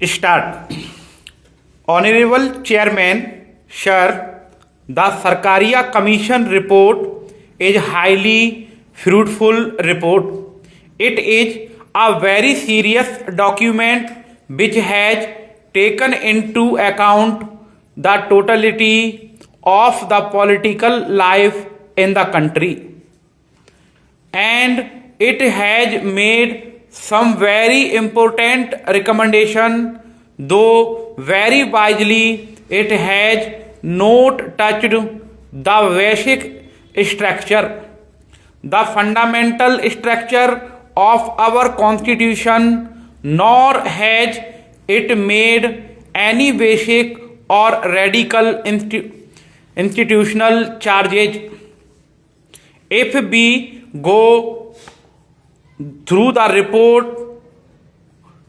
Start. Honorable Chairman, Sir, the Sarkaria Commission report is highly fruitful report. It is a very serious document which has taken into account the totality of the political life in the country, and it has made some very important recommendation, though very wisely it has not touched the basic structure, the fundamental structure of our constitution, nor has it made any basic or radical institutional charges. If we go through the report,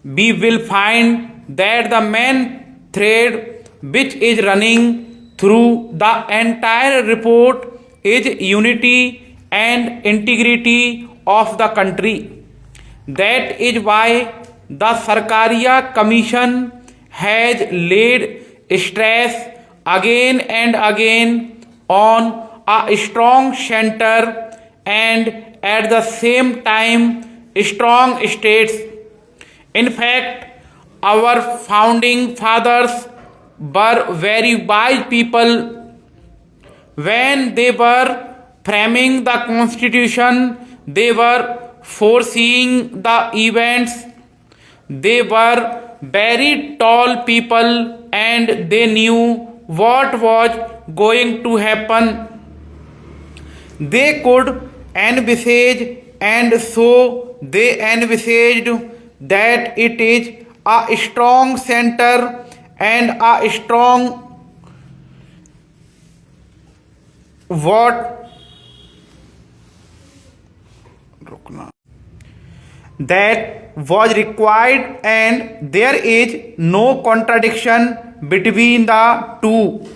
we will find that the main thread which is running through the entire report is unity and integrity of the country. That is why the Sarkaria Commission has laid stress again and again on a strong center and at the same time strong states. In fact, our founding fathers were very wise people. When they were framing the constitution, they were foreseeing the events. They were very tall people and they knew what was going to happen. They could envisage, and so they envisaged that it is a strong center and a strong what that was required, and there is no contradiction between the two.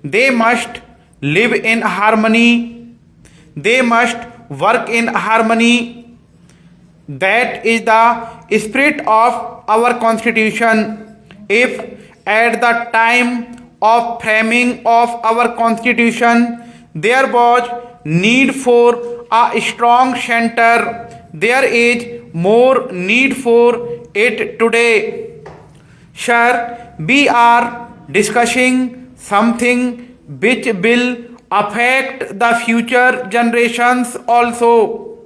They must live in harmony. They must work in harmony. That is the spirit of our constitution. If at the time of framing of our constitution there was need for a strong center, there is more need for it today. Sir, we are discussing something which will affect the future generations also.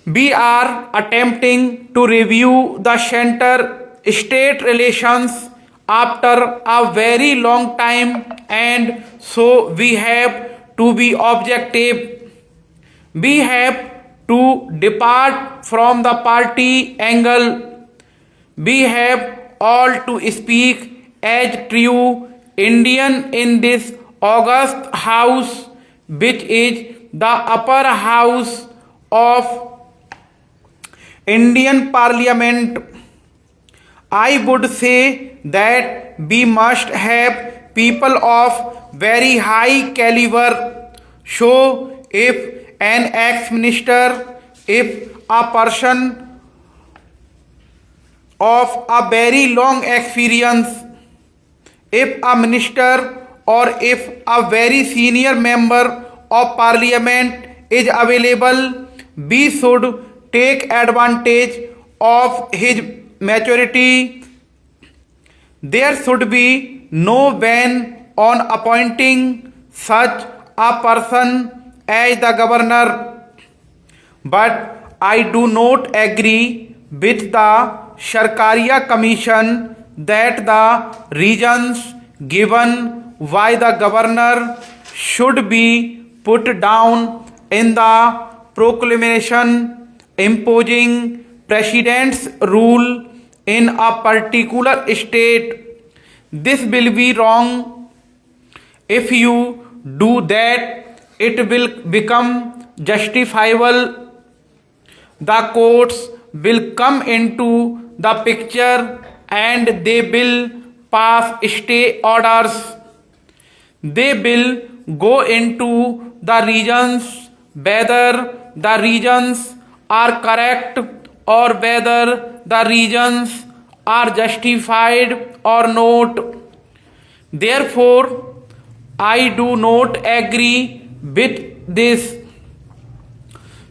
We are attempting to review the center-state relations after a very long time, and so we have to be objective. We have to depart from the party angle. We have all to speak as true Indian in this august house, which is the upper house of Indian Parliament. I would say that we must have people of very high caliber. So if an ex-minister, if a person of a very long experience, if a minister or if a very senior member of parliament is available, we should take advantage of his maturity. There should be no ban on appointing such a person as the governor. But I do not agree with the Sarkaria Commission that the reasons given why the governor should be put down in the proclamation imposing president's rule in a particular state. This will be wrong. If you do that, it will become justifiable. The courts will come into the picture and they will pass stay orders. They will go into the reasons whether the reasons are correct or whether the reasons are justified or not. Therefore, I do not agree with this.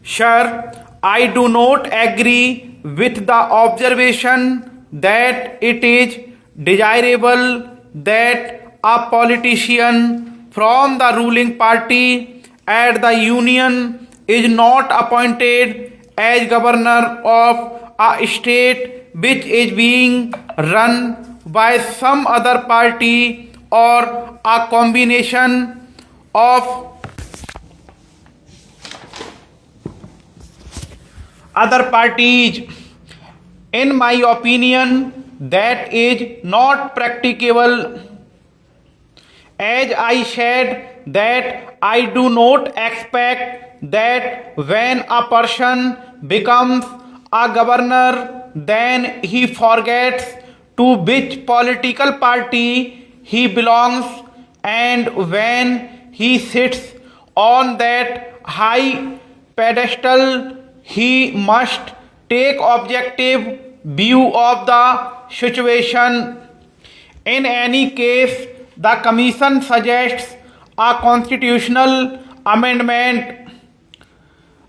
Sir, I do not agree with the observation that it is desirable that a politician from the ruling party at the union is not appointed as governor of a state which is being run by some other party or a combination of other parties. In my opinion, that is not practicable. As I said, that I do not expect that when a person becomes a governor, then he forgets to which political party he belongs, and when he sits on that high pedestal, he must take objective view of the situation. In any case, the commission suggests a constitutional amendment.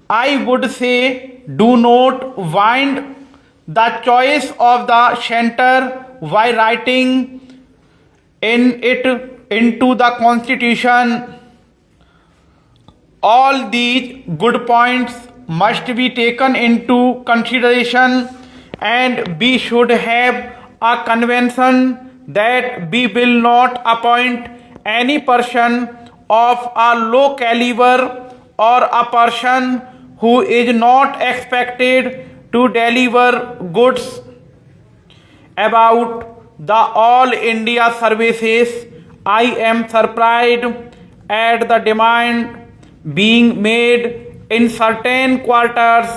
I would say do not wind the choice of the center by writing in it into the constitution. All these good points must be taken into consideration, and we should have a convention that we will not appoint any person of a low caliber or a person who is not expected to deliver goods. About the All India services, I am surprised at the demand being made in certain quarters.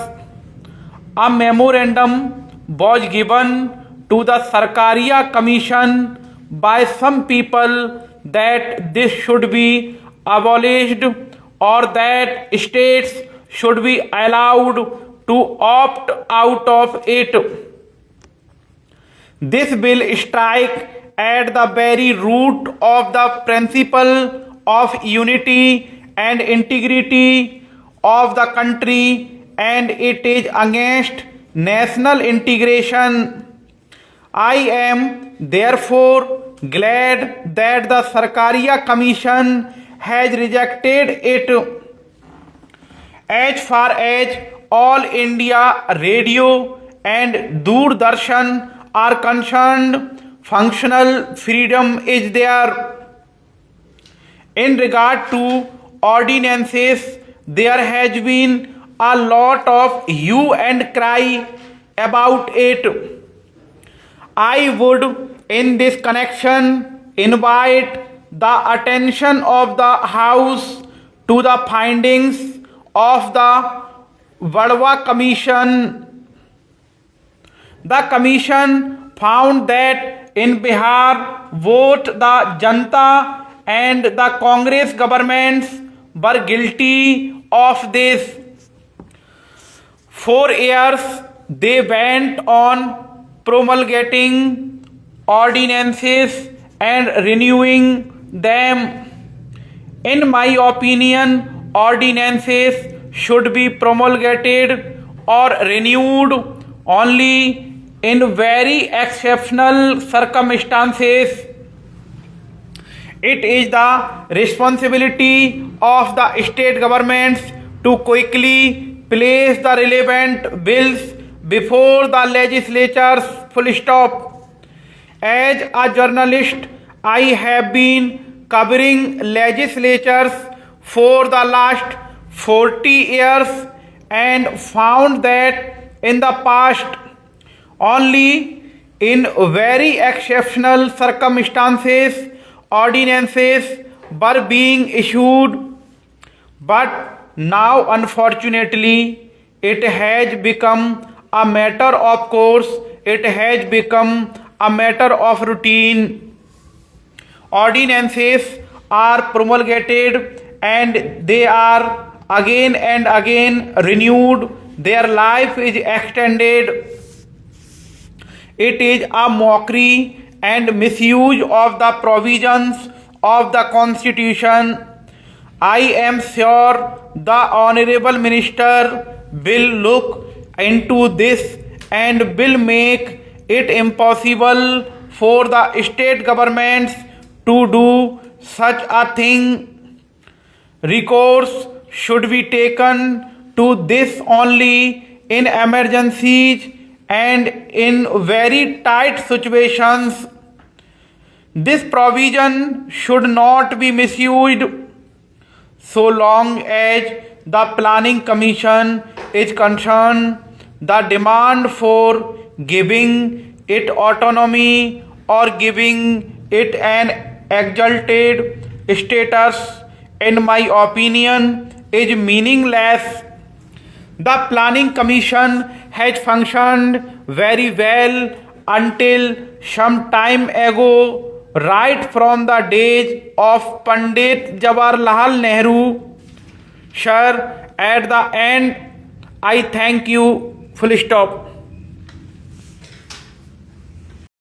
A memorandum was given to the Sarkaria Commission by some people that this should be abolished or that states should be allowed to opt out of it. This will strike at the very root of the principle of unity and integrity of the country, and it is against national integration. I am therefore glad that the Sarkaria Commission has rejected it. As far as All India Radio and Doordarshan are concerned, functional freedom is there. In regard to ordinances, there has been a lot of hue and cry about it. I would, in this connection, invite the attention of the House to the findings of the Vadwa Commission. The Commission found that in Bihar, both the Janta and the Congress governments were guilty of this. 4 years they went on promulgating ordinances and renewing them. In my opinion, ordinances should be promulgated or renewed only in very exceptional circumstances. It is the responsibility of the state governments to quickly place the relevant bills before the legislatures. Full stop. As a journalist, I have been covering legislatures for the last 40 years and found that in the past, only in very exceptional circumstances, ordinances were being issued. But now, unfortunately, it has become a matter of course, it has become a matter of routine. Ordinances are promulgated and they are again and again renewed their life is extended. It is a mockery and misuse of the provisions of the Constitution. I am sure the Honorable Minister will look into this and will make it impossible for the state governments to do such a thing. Recourse should be taken to this only in emergencies and in very tight situations. This provision should not be misused. So long as the Planning Commission is concerned, the demand for giving it autonomy or giving it an exalted status, in my opinion, is meaningless. The Planning Commission has functioned very well until some time ago, right from the days of Pandit Jawaharlal Nehru. Sir, at the end, I thank you. Full stop.